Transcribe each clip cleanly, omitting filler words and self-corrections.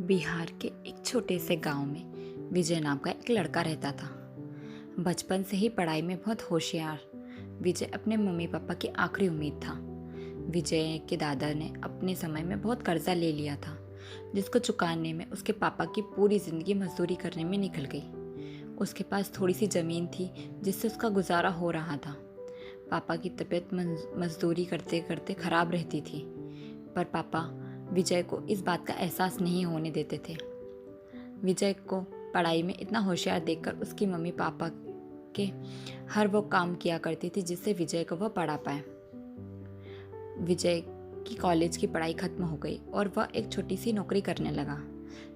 बिहार के एक छोटे से गांव में विजय नाम का एक लड़का रहता था। बचपन से ही पढ़ाई में बहुत होशियार विजय अपने मम्मी पापा की आखिरी उम्मीद था। विजय के दादा ने अपने समय में बहुत कर्जा ले लिया था, जिसको चुकाने में उसके पापा की पूरी ज़िंदगी मजदूरी करने में निकल गई। उसके पास थोड़ी सी ज़मीन थी जिससे उसका गुजारा हो रहा था। पापा की तबीयत मजदूरी करते करते ख़राब रहती थी, पर पापा विजय को इस बात का एहसास नहीं होने देते थे। विजय को पढ़ाई में इतना होशियार देखकर उसकी मम्मी पापा के हर वो काम किया करती थी जिससे विजय को वह पढ़ा पाए। विजय की कॉलेज की पढ़ाई खत्म हो गई और वह एक छोटी सी नौकरी करने लगा,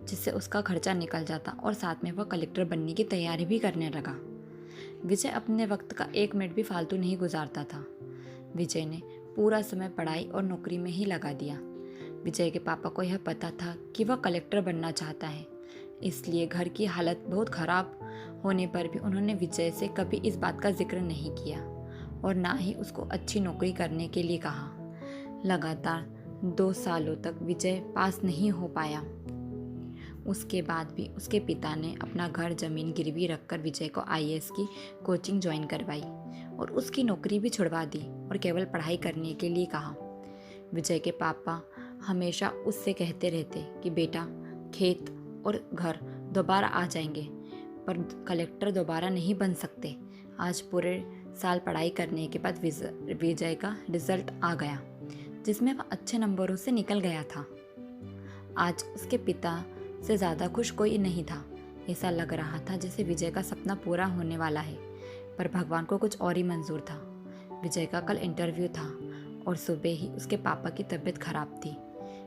जिससे उसका खर्चा निकल जाता और साथ में वह कलेक्टर बनने की तैयारी भी करने लगा। विजय अपने वक्त का एक मिनट भी फालतू नहीं गुजारता था। विजय ने पूरा समय पढ़ाई और नौकरी में ही लगा दिया। विजय के पापा को यह पता था कि वह कलेक्टर बनना चाहता है, इसलिए घर की हालत बहुत ख़राब होने पर भी उन्होंने विजय से कभी इस बात का जिक्र नहीं किया और ना ही उसको अच्छी नौकरी करने के लिए कहा। लगातार 2 सालों तक विजय पास नहीं हो पाया। उसके बाद भी उसके पिता ने अपना घर जमीन गिरवी रखकर विजय को आईएएस की कोचिंग ज्वाइन करवाई और उसकी नौकरी भी छुड़वा दी और केवल पढ़ाई करने के लिए कहा। विजय के पापा हमेशा उससे कहते रहते कि बेटा, खेत और घर दोबारा आ जाएंगे, पर कलेक्टर दोबारा नहीं बन सकते। आज पूरे साल पढ़ाई करने के बाद विजय का रिजल्ट आ गया, जिसमें वह अच्छे नंबरों से निकल गया था। आज उसके पिता से ज़्यादा खुश कोई नहीं था। ऐसा लग रहा था जैसे विजय का सपना पूरा होने वाला है, पर भगवान को कुछ और ही मंजूर था। विजय का कल इंटरव्यू था और सुबह ही उसके पापा की तबीयत खराब थी।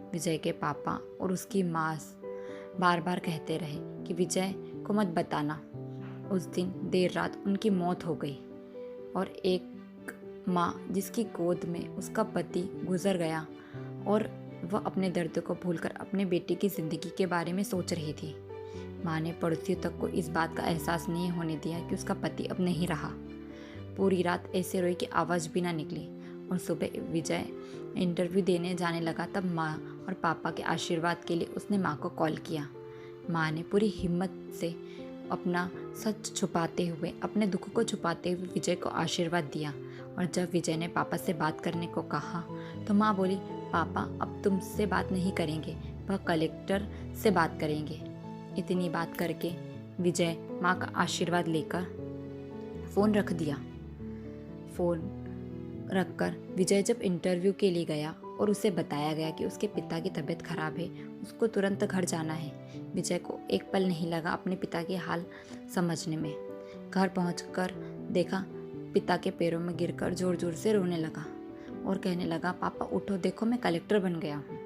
विजय के पापा और उसकी माँ बार बार कहते रहे कि विजय को मत बताना। उस दिन देर रात उनकी मौत हो गई और एक माँ जिसकी गोद में उसका पति गुजर गया और वह अपने दर्द को भूलकर अपने बेटे की ज़िंदगी के बारे में सोच रही थी। माँ ने पड़ोसियों तक को इस बात का एहसास नहीं होने दिया कि उसका पति अब नहीं रहा। पूरी रात ऐसे रोई कि आवाज़ भी ना निकली और सुबह विजय इंटरव्यू देने जाने लगा तब माँ और पापा के आशीर्वाद के लिए उसने माँ को कॉल किया। माँ ने पूरी हिम्मत से अपना सच छुपाते हुए, अपने दुख को छुपाते हुए विजय को आशीर्वाद दिया। और जब विजय ने पापा से बात करने को कहा तो माँ बोली, पापा अब तुमसे बात नहीं करेंगे, वह कलेक्टर से बात करेंगे। इतनी बात करके विजय माँ का आशीर्वाद लेकर फ़ोन रख दिया। फ़ोन रखकर विजय जब इंटरव्यू के लिए गया और उसे बताया गया कि उसके पिता की तबीयत खराब है, उसको तुरंत घर जाना है, विजय को एक पल नहीं लगा अपने पिता के हाल समझने में। घर पहुंचकर देखा पिता के पैरों में गिरकर जोर जोर से रोने लगा और कहने लगा, पापा उठो, देखो मैं कलेक्टर बन गया हूँ।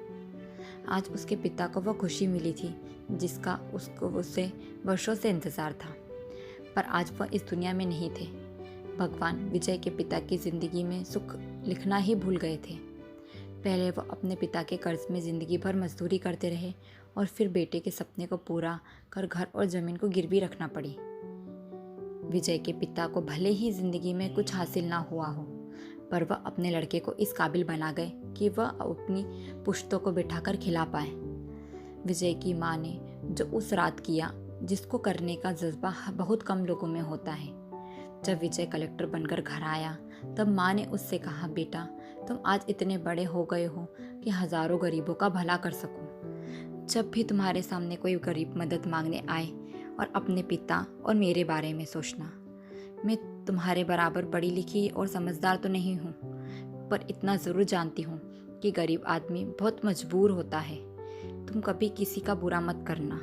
आज उसके पिता को वह खुशी मिली थी जिसका उसे वर्षों से इंतज़ार था, पर आज वह इस दुनिया में नहीं थे। भगवान विजय के पिता की ज़िंदगी में सुख लिखना ही भूल गए थे। पहले वो अपने पिता के कर्ज में ज़िंदगी भर मजदूरी करते रहे और फिर बेटे के सपने को पूरा कर घर और ज़मीन को गिरवी रखना पड़ी। विजय के पिता को भले ही ज़िंदगी में कुछ हासिल ना हुआ हो, पर वह अपने लड़के को इस काबिल बना गए कि वह अपनी पुश्तों को बिठाकर खिला पाए। विजय की माँ ने जो उस रात किया, जिसको करने का जज्बा बहुत कम लोगों में होता है। जब विजय कलेक्टर बनकर घर आया तब माँ ने उससे कहा, बेटा तुम आज इतने बड़े हो गए हो कि हज़ारों गरीबों का भला कर सको। जब भी तुम्हारे सामने कोई गरीब मदद मांगने आए और अपने पिता और मेरे बारे में सोचना। मैं तुम्हारे बराबर पढ़ी लिखी और समझदार तो नहीं हूँ, पर इतना ज़रूर जानती हूँ कि गरीब आदमी बहुत मजबूर होता है। तुम कभी किसी का बुरा मत करना।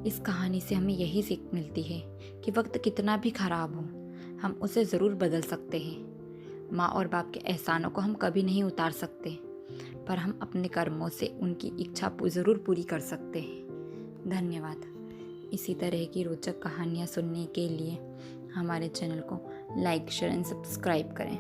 इस कहानी से हमें यही सीख मिलती है कि वक्त कितना भी खराब हो, हम उसे ज़रूर बदल सकते हैं। माँ और बाप के एहसानों को हम कभी नहीं उतार सकते, पर हम अपने कर्मों से उनकी इच्छा ज़रूर पूरी कर सकते हैं। धन्यवाद। इसी तरह की रोचक कहानियाँ सुनने के लिए हमारे चैनल को लाइक, शेयर एंड सब्सक्राइब करें।